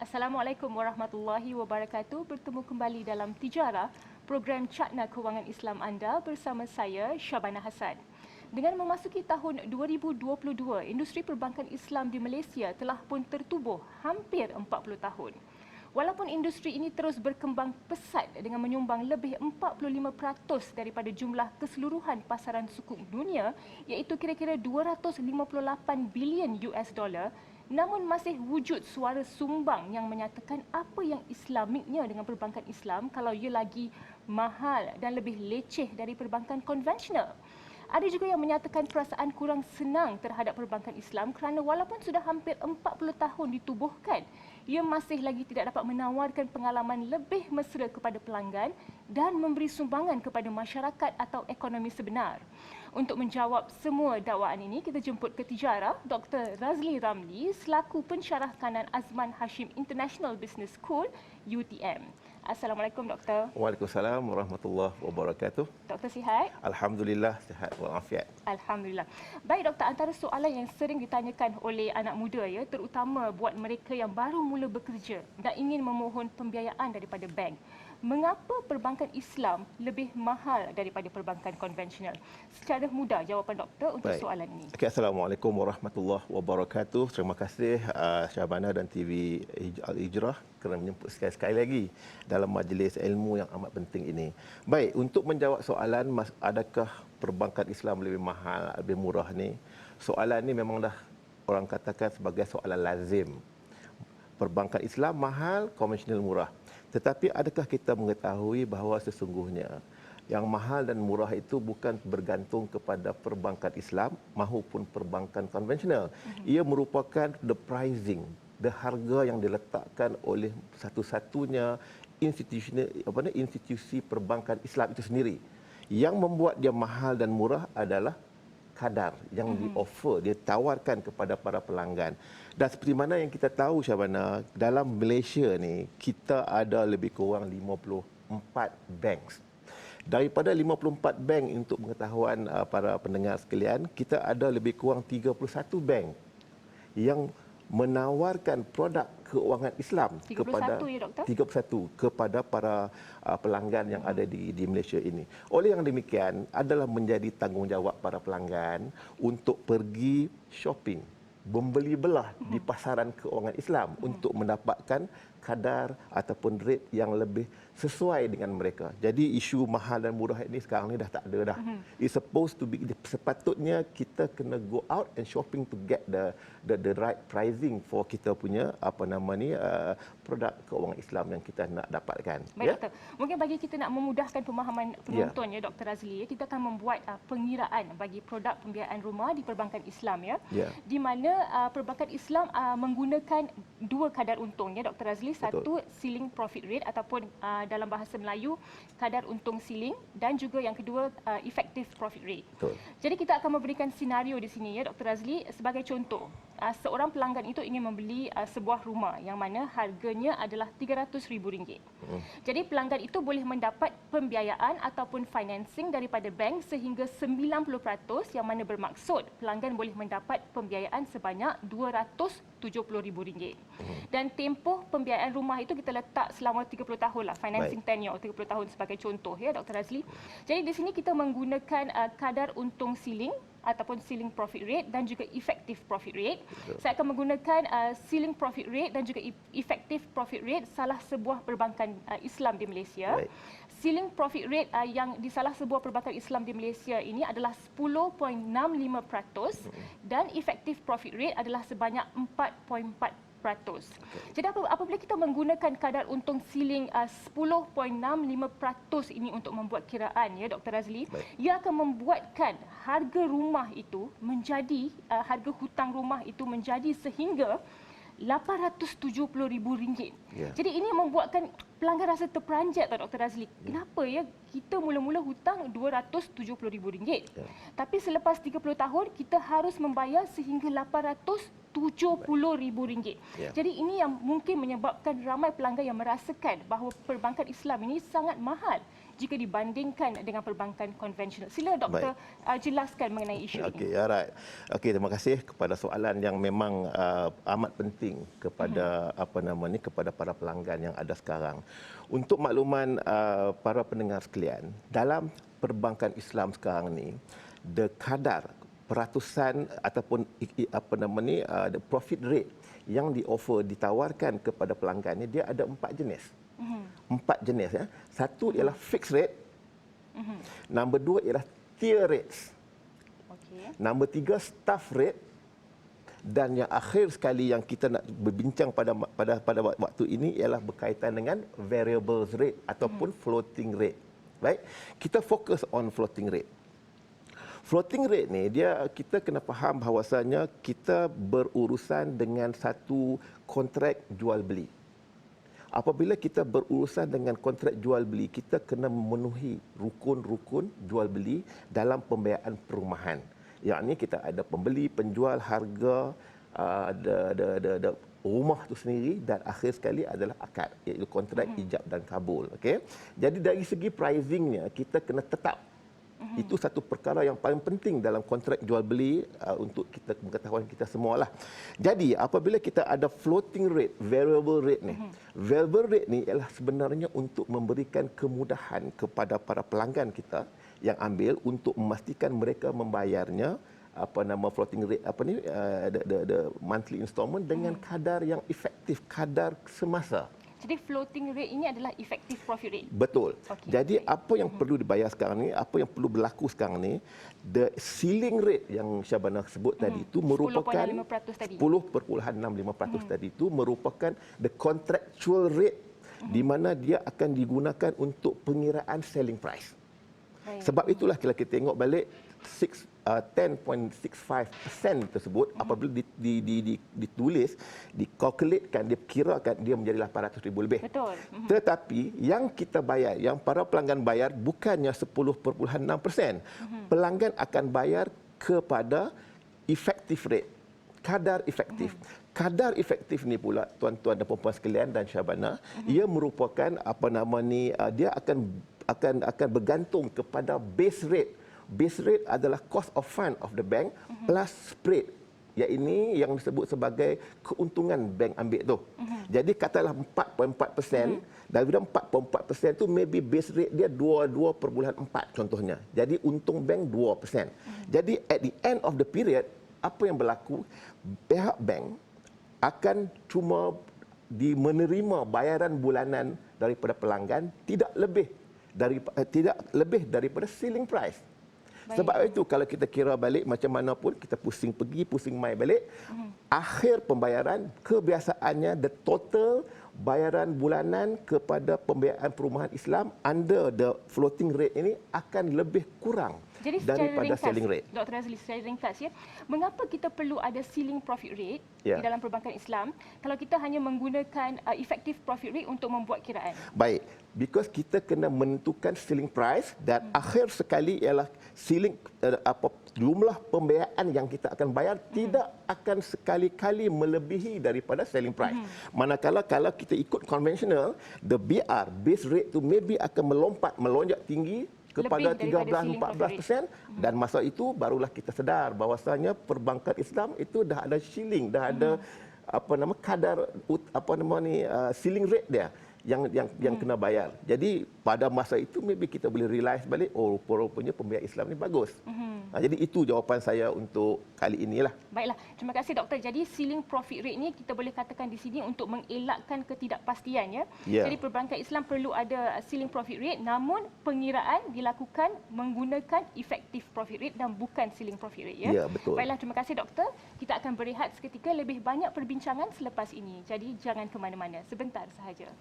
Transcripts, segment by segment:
Assalamualaikum warahmatullahi wabarakatuh. Bertemu kembali dalam Tijarah, program Cakna Kewangan Islam anda bersama saya, Syabana Hasan. Dengan memasuki tahun 2022, industri perbankan Islam di Malaysia telah pun tertubuh hampir 40 tahun. Walaupun industri ini terus berkembang pesat dengan menyumbang lebih 45% daripada jumlah keseluruhan pasaran sukuk dunia, iaitu kira-kira 258 bilion US dollar, namun masih wujud suara sumbang yang menyatakan apa yang islamiknya dengan perbankan Islam kalau ia lagi mahal dan lebih leceh dari perbankan konvensional. Ada juga yang menyatakan perasaan kurang senang terhadap perbankan Islam kerana walaupun sudah hampir 40 tahun ditubuhkan, ia masih lagi tidak dapat menawarkan pengalaman lebih mesra kepada pelanggan dan memberi sumbangan kepada masyarakat atau ekonomi sebenar. Untuk menjawab semua dakwaan ini, kita jemput ke Tijarah Dr. Razli Ramli selaku pensyarah kanan Azman Hashim International Business School UTM. Assalamualaikum Doktor. Waalaikumsalam warahmatullahi wabarakatuh. Doktor sihat? Alhamdulillah sihat walafiat. Alhamdulillah. Baik Doktor, antara soalan yang sering ditanyakan oleh anak muda ya, terutama buat mereka yang baru mula bekerja dan ingin memohon pembiayaan daripada bank. Mengapa perbankan Islam lebih mahal daripada perbankan konvensional? Secara mudah jawapan Doktor untuk soalan ini. Okay, Assalamualaikum warahmatullahi wabarakatuh. Terima kasih Syabana dan TV Al-Hijrah kerana menyemput sekali lagi dalam majlis ilmu yang amat penting ini. Baik, untuk menjawab soalan adakah perbankan Islam lebih mahal, lebih murah ni, soalan ni memang dah orang katakan sebagai soalan lazim. Perbankan Islam mahal, konvensional murah. Tetapi adakah kita mengetahui bahawa sesungguhnya yang mahal dan murah itu bukan bergantung kepada perbankan Islam maupun perbankan konvensional. Ia merupakan the pricing, the harga yang diletakkan oleh satu-satunya institusi perbankan Islam itu sendiri. Yang membuat dia mahal dan murah adalah kadar yang di-offer, dia tawarkan kepada para pelanggan. Dan seperti mana yang kita tahu Syabana, dalam Malaysia ni kita ada lebih kurang 54 bank. Daripada 54 bank, untuk pengetahuan para pendengar sekalian, kita ada lebih kurang 31 bank yang menawarkan produk keuangan Islam 31 kepada ya, Doktor? 31 kepada para pelanggan yang ada di Malaysia ini. Oleh yang demikian adalah menjadi tanggungjawab para pelanggan untuk pergi shopping, membeli belah di pasaran keuangan Islam untuk mendapatkan kadar ataupun rate yang lebih sesuai dengan mereka. Jadi isu mahal dan murah ini sekarang ni dah tak ada dah. It's supposed to be, sepatutnya kita kena go out and shopping to get the right pricing for kita punya produk keuangan Islam yang kita nak dapatkan. Baik Doktor, mungkin bagi kita nak memudahkan pemahaman penonton ya Dr. Razli, kita akan membuat pengiraan bagi produk pembiayaan rumah di perbankan Islam ya. Di mana perbankan Islam menggunakan dua kadar untung ya Dr. Razli. Satu, ceiling profit rate ataupun dalam bahasa Melayu kadar untung ceiling, dan juga yang kedua effective profit rate. Betul. Jadi kita akan memberikan senario di sini ya Dr. Razli. Sebagai contoh, seorang pelanggan itu ingin membeli sebuah rumah yang mana harganya adalah RM300,000. Jadi pelanggan itu boleh mendapat pembiayaan ataupun financing daripada bank sehingga 90%, yang mana bermaksud pelanggan boleh mendapat pembiayaan sebanyak RM270,000. Dan tempoh pembiayaan rumah itu kita letak selama 30 tahun lah, financing tenure 30 tahun sebagai contoh ya Dr. Razli. Jadi di sini kita menggunakan kadar untung ceiling ataupun ceiling profit rate dan juga effective profit rate. Saya akan menggunakan ceiling profit rate dan juga effective profit rate salah sebuah perbankan Islam di Malaysia. Ceiling profit rate yang di salah sebuah perbankan Islam di Malaysia ini adalah 10.65% dan effective profit rate adalah sebanyak 4.4%. Jadi apabila kita menggunakan kadar untung ceiling 10.65% ini untuk membuat kiraan ya Dr. Razli, ia akan membuatkan harga rumah itu menjadi harga hutang rumah itu menjadi sehingga RM870,000. Jadi ini membuatkan pelanggan rasa terperanjat tak Dr. Razli. Kenapa ya kita mula-mula hutang RM270,000. Tapi selepas 30 tahun kita harus membayar sehingga RM870,000. Jadi ini yang mungkin menyebabkan ramai pelanggan yang merasakan bahawa perbankan Islam ini sangat mahal jika dibandingkan dengan perbankan konvensional. Sila doktor jelaskan mengenai isu ini. Okey, alright. Okey, terima kasih kepada soalan yang memang amat penting kepada kepada para pelanggan yang ada sekarang. Untuk makluman para pendengar sekalian, dalam perbankan Islam sekarang ni, kadar peratusan ataupun the profit rate yang ditawarkan kepada pelanggan ni, dia ada 4 jenis. 4 jenis ya. Satu ialah fixed rate. Nombor 2 ialah tier rates. Nombor 3 staff rate. Dan yang akhir sekali yang kita nak berbincang pada waktu ini ialah berkaitan dengan variable rate ataupun floating rate. Baik, kita fokus on floating rate. Floating rate ni kita kena faham bahawasanya kita berurusan dengan satu kontrak jual beli. Apabila kita berurusan dengan kontrak jual beli, kita kena memenuhi rukun-rukun jual beli dalam pembiayaan perumahan. Yakni kita ada pembeli, penjual, harga, rumah tu sendiri, dan akhir sekali adalah akad, iaitu kontrak ijab dan kabul. Okey. Jadi dari segi pricingnya kita kena tetap. Itu satu perkara yang paling penting dalam kontrak jual beli untuk kita pengetahuan kita semualah. Jadi apabila kita ada floating rate, variable rate ni. Variable rate ni ialah sebenarnya untuk memberikan kemudahan kepada para pelanggan kita yang ambil untuk memastikan mereka membayarnya floating rate the monthly installment dengan kadar yang efektif, kadar semasa. Jadi floating rate ini adalah effective profit rate. Betul. Okay. Jadi apa yang perlu dibayar sekarang ni, apa yang perlu berlaku sekarang ni, the ceiling rate yang Syabana sebut tadi itu merupakan 10.65% tadi itu merupakan the contractual rate di mana dia akan digunakan untuk pengiraan selling price. Sebab itulah kalau kita tengok balik 10.65% tersebut apabila ditulis, dikalkulatekan, dikirakan dia menjadi 800,000 lebih. Betul. Tetapi yang kita bayar, yang para pelanggan bayar bukannya 10.6%. Pelanggan akan bayar kepada effective rate, kadar efektif. Kadar efektif ni pula tuan-tuan dan puan-puan sekalian dan Syabana, ia merupakan dia akan bergantung kepada base rate. Base rate adalah cost of fund of the bank plus spread. Iaitu yang disebut sebagai keuntungan bank ambil tu. Jadi katalah 4.4%, daripada 4.4% tu maybe base rate dia 22.4 contohnya. Jadi untung bank 2%. Jadi at the end of the period, apa yang berlaku? Pihak bank akan cuma menerima bayaran bulanan daripada pelanggan tidak lebih daripada ceiling price. Baik. Sebab itu kalau kita kira balik macam mana pun kita pusing pergi, pusing mai balik, akhir pembayaran kebiasaannya the total bayaran bulanan kepada pembiayaan perumahan Islam under the floating rate ini akan lebih kurang. Jadi daripada selling rate. Dr. Razli, secara ringkas ya, mengapa kita perlu ada ceiling profit rate di dalam perbankan Islam kalau kita hanya menggunakan effective profit rate untuk membuat kiraan? Baik, because kita kena menentukan ceiling price dan akhir sekali ialah ceiling jumlah pembiayaan yang kita akan bayar tidak akan sekali-kali melebihi daripada selling price. Manakala kalau kita ikut konvensional, the BR, base rate tu maybe akan melonjak tinggi kepada 13-14%, dan masa itu barulah kita sedar bahawasanya perbankan Islam itu dah ada ceiling, dah ada kadar ceiling rate dia yang kena bayar. Jadi pada masa itu maybe kita boleh realize balik, oh rupanya pembiayaan Islam ni bagus. Jadi itu jawapan saya untuk kali inilah. Baiklah, terima kasih doktor. Jadi ceiling profit rate ni kita boleh katakan di sini untuk mengelakkan ketidakpastian ya. Jadi perbankan Islam perlu ada ceiling profit rate, namun pengiraan dilakukan menggunakan effective profit rate dan bukan ceiling profit rate ya. Ya, betul. Baiklah, terima kasih doktor. Kita akan berehat seketika, lebih banyak perbincangan selepas ini. Jadi jangan ke mana-mana, sebentar sahaja.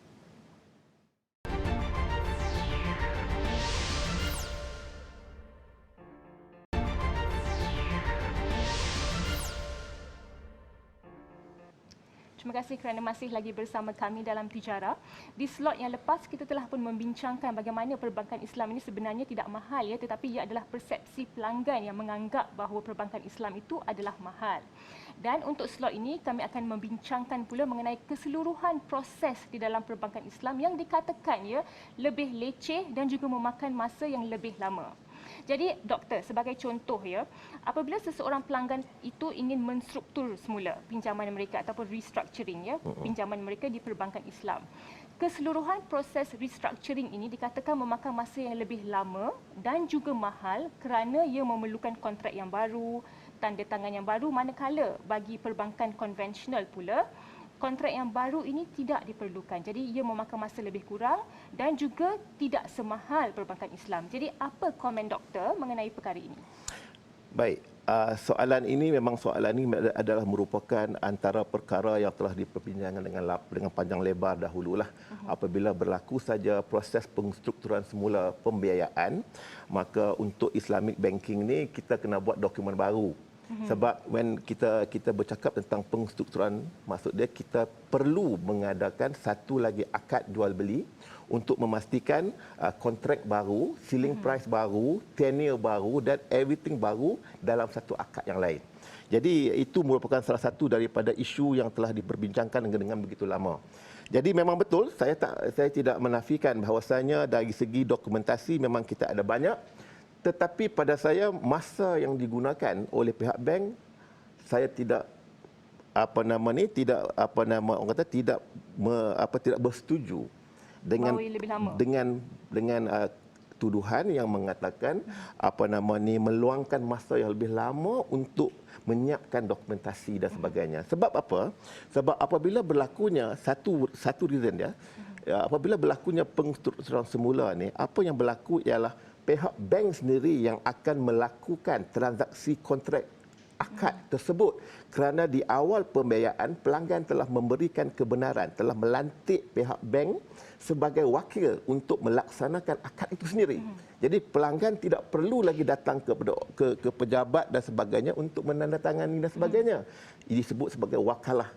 Terima kasih kerana masih lagi bersama kami dalam Tijara. Di slot yang lepas kita telah pun membincangkan bagaimana perbankan Islam ini sebenarnya tidak mahal ya, tetapi ia adalah persepsi pelanggan yang menganggap bahawa perbankan Islam itu adalah mahal. Dan untuk slot ini kami akan membincangkan pula mengenai keseluruhan proses di dalam perbankan Islam yang dikatakan ya lebih leceh dan juga memakan masa yang lebih lama. Jadi doktor, sebagai contoh ya, apabila seseorang pelanggan itu ingin menstruktur semula pinjaman mereka ataupun restructuring ya, pinjaman mereka di perbankan Islam. Keseluruhan proses restructuring ini dikatakan memakan masa yang lebih lama dan juga mahal kerana ia memerlukan kontrak yang baru, tanda tangan yang baru, manakala bagi perbankan konvensional pula kontrak yang baru ini tidak diperlukan. Jadi ia memakan masa lebih kurang dan juga tidak semahal perbankan Islam. Jadi apa komen doktor mengenai perkara ini? Baik, soalan ini adalah merupakan antara perkara yang telah diperbincangkan dengan panjang lebar dahululah. Apabila berlaku saja proses pengstrukturan semula pembiayaan, maka untuk Islamic banking ni kita kena buat dokumen baru. Sebab when kita bercakap tentang pengstrukturan, maksud dia kita perlu mengadakan satu lagi akad jual beli untuk memastikan kontrak baru, ceiling price baru, tenure baru dan everything baru dalam satu akad yang lain. Jadi itu merupakan salah satu daripada isu yang telah diperbincangkan dengan begitu lama. Jadi memang betul, saya tidak menafikan bahawasanya dari segi dokumentasi memang kita ada banyak. Tetapi pada saya masa yang digunakan oleh pihak bank, saya tidak tidak bersetuju dengan tuduhan yang mengatakan meluangkan masa yang lebih lama untuk menyiapkan dokumentasi dan sebagainya. Sebab apa? Sebab apabila berlakunya satu reason dia, apabila berlakunya pengstrukturan semula ni, apa yang berlaku ialah pihak bank sendiri yang akan melakukan transaksi kontrak akad tersebut kerana di awal pembiayaan pelanggan telah memberikan kebenaran, telah melantik pihak bank sebagai wakil untuk melaksanakan akad itu sendiri. Jadi pelanggan tidak perlu lagi datang ke pejabat dan sebagainya untuk menandatangani dan sebagainya. Ini disebut sebagai wakalah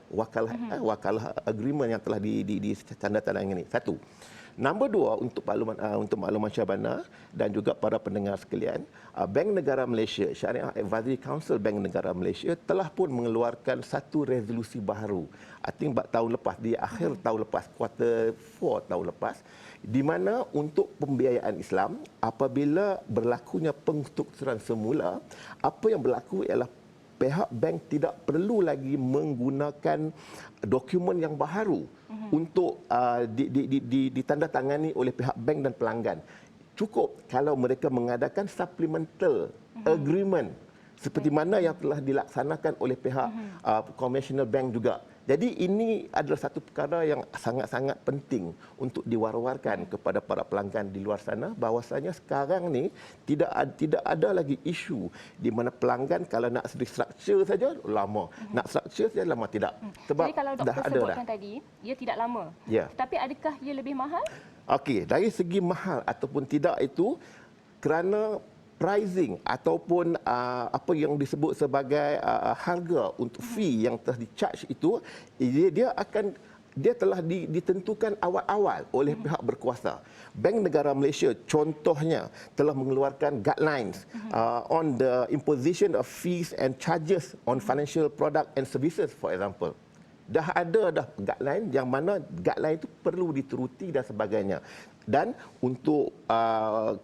agreement yang telah ditandatangani. Satu. Nombor dua, untuk makluman Syabana dan juga para pendengar sekalian, Bank Negara Malaysia, Syariah Advisory Council Bank Negara Malaysia telah pun mengeluarkan satu resolusi baru. I think tahun lepas, di akhir tahun lepas, kuartal 4 tahun lepas, di mana untuk pembiayaan Islam, apabila berlakunya pengstrukturan semula, apa yang berlaku ialah pihak bank tidak perlu lagi menggunakan dokumen yang baru untuk ditandatangani oleh pihak bank dan pelanggan. Cukup kalau mereka mengadakan supplemental agreement seperti mana yang telah dilaksanakan oleh pihak conventional bank juga. Jadi ini adalah satu perkara yang sangat-sangat penting untuk diwar-warkan kepada para pelanggan di luar sana bahawasanya sekarang ni tidak ada lagi isu di mana pelanggan kalau nak restructure saja lama, nak structure saja lama tidak. Sebab jadi kalau doktor sebutkan tadi, ia tidak lama. Ya. Tetapi adakah ia lebih mahal? Okey, dari segi mahal ataupun tidak itu kerana pricing ataupun apa yang disebut sebagai harga untuk fee yang telah di-charge itu, dia telah ditentukan awal-awal oleh pihak berkuasa. Bank Negara Malaysia contohnya telah mengeluarkan guidelines on the imposition of fees and charges on financial product and services, for example. Dah ada guideline yang mana guideline itu perlu dituruti dan sebagainya. Dan untuk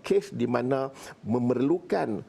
kes di mana memerlukan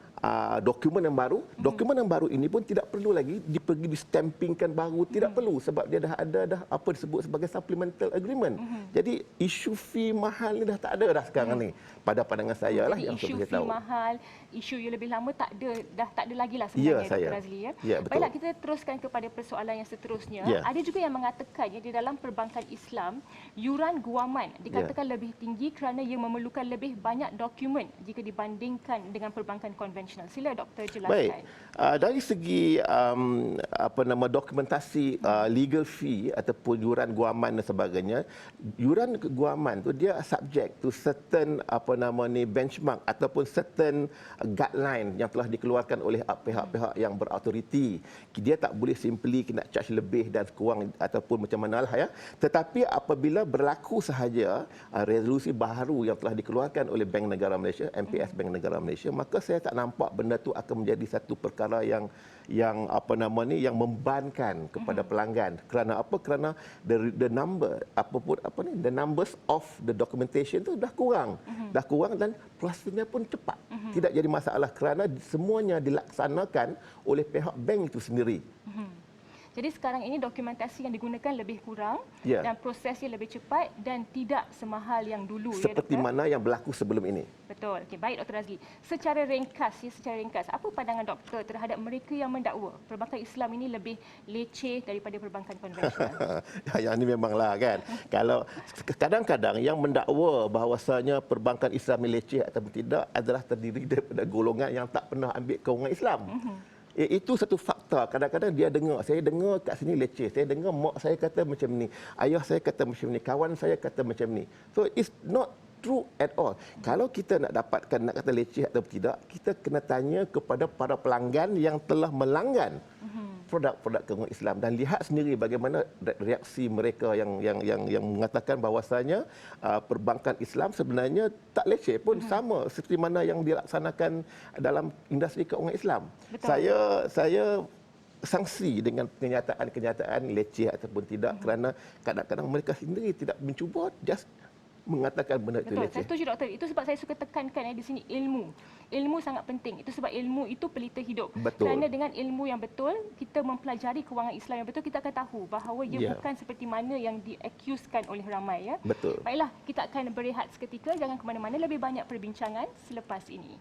dokumen yang baru ini pun tidak perlu lagi dipergi di-stampingkan baru, tidak perlu sebab dia dah ada apa disebut sebagai supplemental agreement. Jadi isu fee mahal ni dah tak ada dah sekarang ni pada pandangan saya lah yang saya tahu. Isu fee mahal, isu yang lebih lama tak ada lagi lah sebenarnya, Dr. Razli ya. Ya, betul. Baiklah, kita teruskan kepada persoalan yang seterusnya. Ya. Ada juga yang mengatakan di dalam perbankan Islam, yuran guaman dikatakan lebih tinggi kerana ia memerlukan lebih banyak dokumen jika dibandingkan dengan perbankan konvensional. konvensional. Sila doktor Baik. jelaskan. Dari segi dokumentasi legal fee ataupun yuran guaman dan sebagainya, yuran guaman tu dia subject to certain benchmark ataupun certain guideline yang telah dikeluarkan oleh pihak-pihak yang berautoriti. Dia tak boleh simply kena charge lebih dan kurang ataupun macam mana lah ya. Tetapi apabila berlaku sahaja resolusi baharu yang telah dikeluarkan oleh Bank Negara Malaysia, MPS Bank Negara Malaysia, maka saya tak nampak benda tu akan menjadi satu perkara yang membebankan kepada pelanggan. Kerana apa? Kerana the numbers of the documentation tu dah kurang. Dah kurang dan prosesnya pun cepat. Tidak jadi masalah kerana semuanya dilaksanakan oleh pihak bank itu sendiri. Jadi sekarang ini dokumentasi yang digunakan lebih kurang dan prosesnya lebih cepat dan tidak semahal yang dulu. Seperti mana yang berlaku sebelum ini. Betul. Okey, baik Dr. Razli. Secara ringkas, apa pandangan doktor terhadap mereka yang mendakwa perbankan Islam ini lebih leceh daripada perbankan konvensional? Yang ini memanglah kan. Kalau kadang-kadang yang mendakwa bahawasanya perbankan Islam ini leceh atau tidak adalah terdiri daripada golongan yang tak pernah ambil kewangan Islam. Itu satu fakta. Kadang-kadang dia dengar, saya dengar kat sini leceh, saya dengar mak saya kata macam ni, ayah saya kata macam ni, kawan saya kata macam ni. So it's not true at all. Kalau kita nak dapatkan nak kata leceh atau tidak, kita kena tanya kepada para pelanggan yang telah melanggan produk-produk kewangan Islam dan lihat sendiri bagaimana reaksi mereka yang mengatakan bahawasanya perbankan Islam sebenarnya tak leceh pun sama seperti mana yang dilaksanakan dalam industri kewangan Islam. Betul. Saya sangsi dengan kenyataan leceh ataupun tidak kerana kadang-kadang mereka sendiri tidak mencuba just mengatakan benda itu leceh. Saya setuju doktor. Itu sebab saya suka tekankan di sini ilmu. Ilmu sangat penting. Itu sebab ilmu itu pelita hidup. Betul. Kerana dengan ilmu yang betul, kita mempelajari kewangan Islam yang betul, kita akan tahu bahawa ia bukan seperti mana yang diaccuskan oleh ramai. Ya. Betul. Baiklah, kita akan berehat seketika. Jangan ke mana-mana. Lebih banyak perbincangan selepas ini.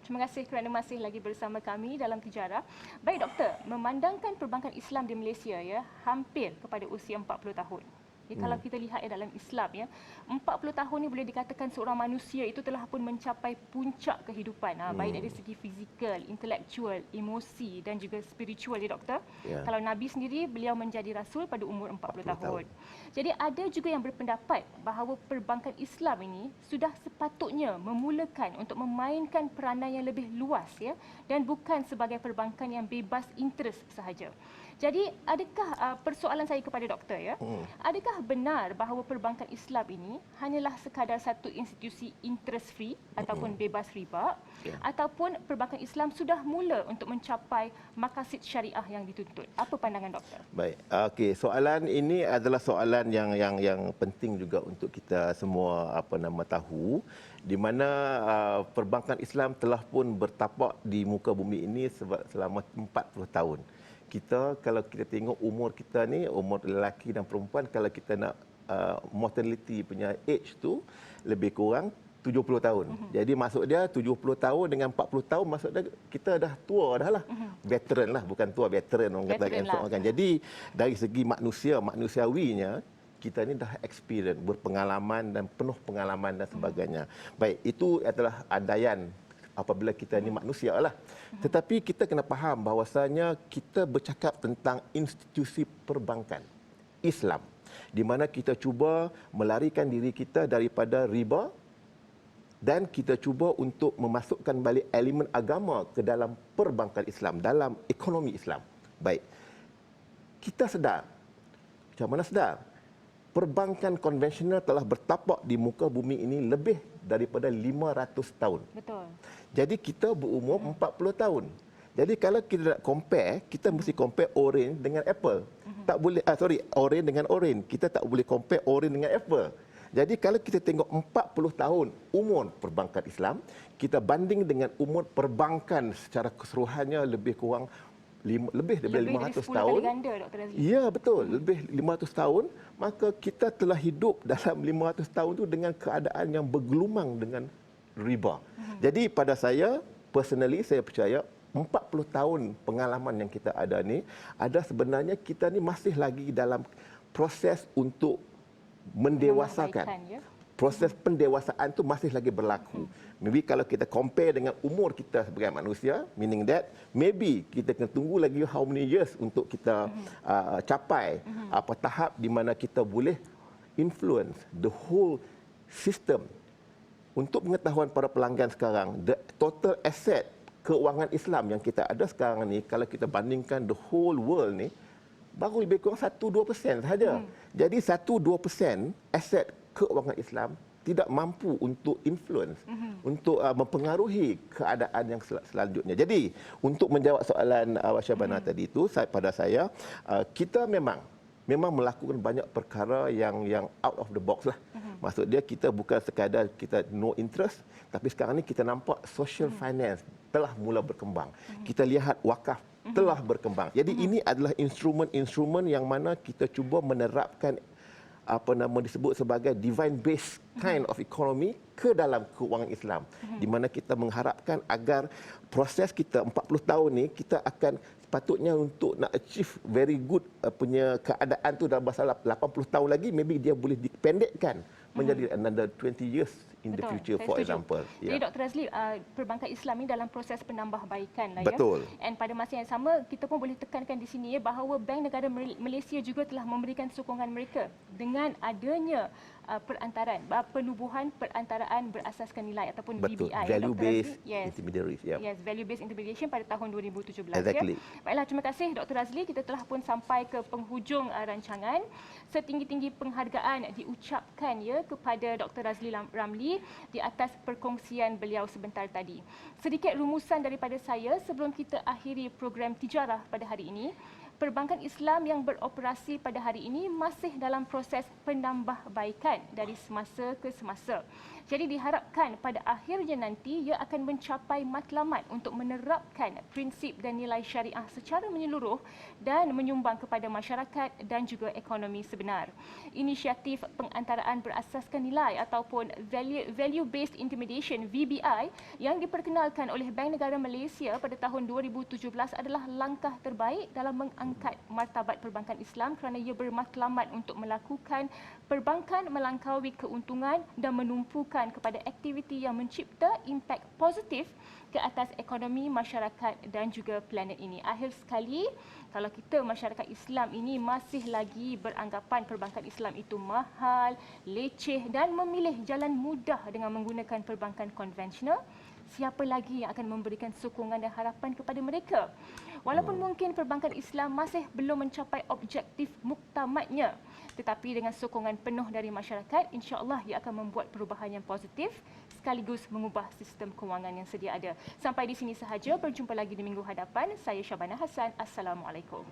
Terima kasih kerana masih lagi bersama kami dalam Tijarah. Baik doktor, memandangkan perbankan Islam di Malaysia hampir kepada usia 40 tahun. Kalau kita lihat dalam Islam 40 tahun ni boleh dikatakan seorang manusia itu telah pun mencapai puncak kehidupan baik dari segi fizikal, intelektual, emosi dan juga spiritual doktor. Kalau Nabi sendiri beliau menjadi rasul pada umur 40 tahun. Jadi ada juga yang berpendapat bahawa perbankan Islam ini sudah sepatutnya memulakan untuk memainkan peranan yang lebih luas dan bukan sebagai perbankan yang bebas interest sahaja. Jadi adakah persoalan saya kepada doktor adakah benar bahawa perbankan Islam ini hanyalah sekadar satu institusi interest free ataupun bebas riba ataupun perbankan Islam sudah mula untuk mencapai maqasid syariah yang dituntut? Apa pandangan doktor? Baik. Okey, soalan ini adalah soalan yang penting juga untuk kita semua tahu di mana perbankan Islam telah pun bertapak di muka bumi ini selama 40 tahun. Kalau kita tengok umur kita ni, umur lelaki dan perempuan, kalau kita nak mortality punya age tu lebih kurang 70 tahun. Jadi maksud dia 70 tahun dengan 40 tahun maksud dia kita dah tua dah lah. Veteran lah, bukan tua, veteran orang katakan. Jadi dari segi manusiawinya kita ni dah experience, berpengalaman dan penuh pengalaman dan sebagainya. Baik, itu adalah andaian apabila kita ni manusia lah. Tetapi kita kena faham bahawasanya kita bercakap tentang institusi perbankan Islam di mana kita cuba melarikan diri kita daripada riba dan kita cuba untuk memasukkan balik elemen agama ke dalam perbankan Islam, dalam ekonomi Islam. Baik. Kita sedar, macam mana sedar? Perbankan konvensional telah bertapak di muka bumi ini lebih daripada 500 tahun. Betul. Jadi kita berumur 40 tahun. Jadi kalau kita nak compare, kita mesti compare orange dengan apple. Tak boleh orange dengan orange. Kita tak boleh compare orange dengan apple. Jadi kalau kita tengok 40 tahun umur perbankan Islam, kita banding dengan umur perbankan secara keseluruhannya lebih kurang lebih daripada 500 tahun. Ganda, Dr. Razli. Ya, betul. Lebih 500 tahun, maka kita telah hidup dalam 500 tahun itu dengan keadaan yang bergelumang dengan riba. Jadi pada saya, personally saya percaya 40 tahun pengalaman yang kita ada ni, ada sebenarnya kita ni masih lagi dalam proses untuk mendewasakan. Ya? Proses pendewasaan tu masih lagi berlaku. Maybe kalau kita compare dengan umur kita sebagai manusia, meaning that maybe kita kena tunggu lagi how many years untuk kita capai apa tahap di mana kita boleh influence the whole system. Untuk pengetahuan para pelanggan sekarang, the total asset keuangan Islam yang kita ada sekarang ni, kalau kita bandingkan the whole world ni, baru lebih kurang 1-2% sahaja. Jadi 1-2% aset keuangan Islam tidak mampu untuk influence, untuk mempengaruhi keadaan yang selanjutnya. Jadi, untuk menjawab soalan Syabana tadi itu, pada saya, kita memang melakukan banyak perkara yang out of the box lah. Maksud dia kita bukan sekadar kita no interest, tapi sekarang ni kita nampak social finance telah mula berkembang. Kita lihat wakaf telah berkembang. Jadi ini adalah instrumen-instrumen yang mana kita cuba menerapkan disebut sebagai divine based kind of economy ke dalam keuangan Islam, di mana kita mengharapkan agar proses kita 40 tahun ni kita akan sepatutnya untuk nak achieve very good punya keadaan tu dalam masa 80 tahun lagi, maybe dia boleh dipendekkan menjadi another 20 years in the future, for example. Jadi Dr. Razli, perbankan Islam ini dalam proses penambahbaikan lah ya. Betul. Dan pada masa yang sama, kita pun boleh tekankan di sini ya, bahawa Bank Negara Malaysia juga telah memberikan sokongan mereka dengan adanya perantaraan, penubuhan perantaraan berasaskan nilai ataupun Betul. BBI. Value based intermediaries. Yes, value based intermediation pada tahun 2017. Exactly. Ya. Baiklah, terima kasih Dr. Razli. Kita telah pun sampai ke penghujung rancangan. Setinggi-tinggi penghargaan diucapkan ya kepada Dr. Razli Ramli di atas perkongsian beliau sebentar tadi. Sedikit rumusan daripada saya sebelum kita akhiri program Tijarah pada hari ini. Perbankan Islam yang beroperasi pada hari ini masih dalam proses penambahbaikan dari semasa ke semasa. Jadi diharapkan pada akhirnya nanti ia akan mencapai matlamat untuk menerapkan prinsip dan nilai syariah secara menyeluruh dan menyumbang kepada masyarakat dan juga ekonomi sebenar. Inisiatif pengantaraan berasaskan nilai ataupun value based intermediation VBI yang diperkenalkan oleh Bank Negara Malaysia pada tahun 2017 adalah langkah terbaik dalam mengangkat martabat perbankan Islam kerana ia bermatlamat untuk melakukan perbankan melangkaui keuntungan dan menumpukan kepada aktiviti yang mencipta impak positif ke atas ekonomi masyarakat dan juga planet ini. Akhir sekali, kalau kita masyarakat Islam ini masih lagi beranggapan perbankan Islam itu mahal, leceh dan memilih jalan mudah dengan menggunakan perbankan konvensional, siapa lagi yang akan memberikan sokongan dan harapan kepada mereka? Walaupun mungkin perbankan Islam masih belum mencapai objektif muktamadnya, tetapi dengan sokongan penuh dari masyarakat, insya-Allah ia akan membuat perubahan yang positif sekaligus mengubah sistem kewangan yang sedia ada. Sampai di sini sahaja, berjumpa lagi di minggu hadapan. Saya Syabana Hassan. Assalamualaikum.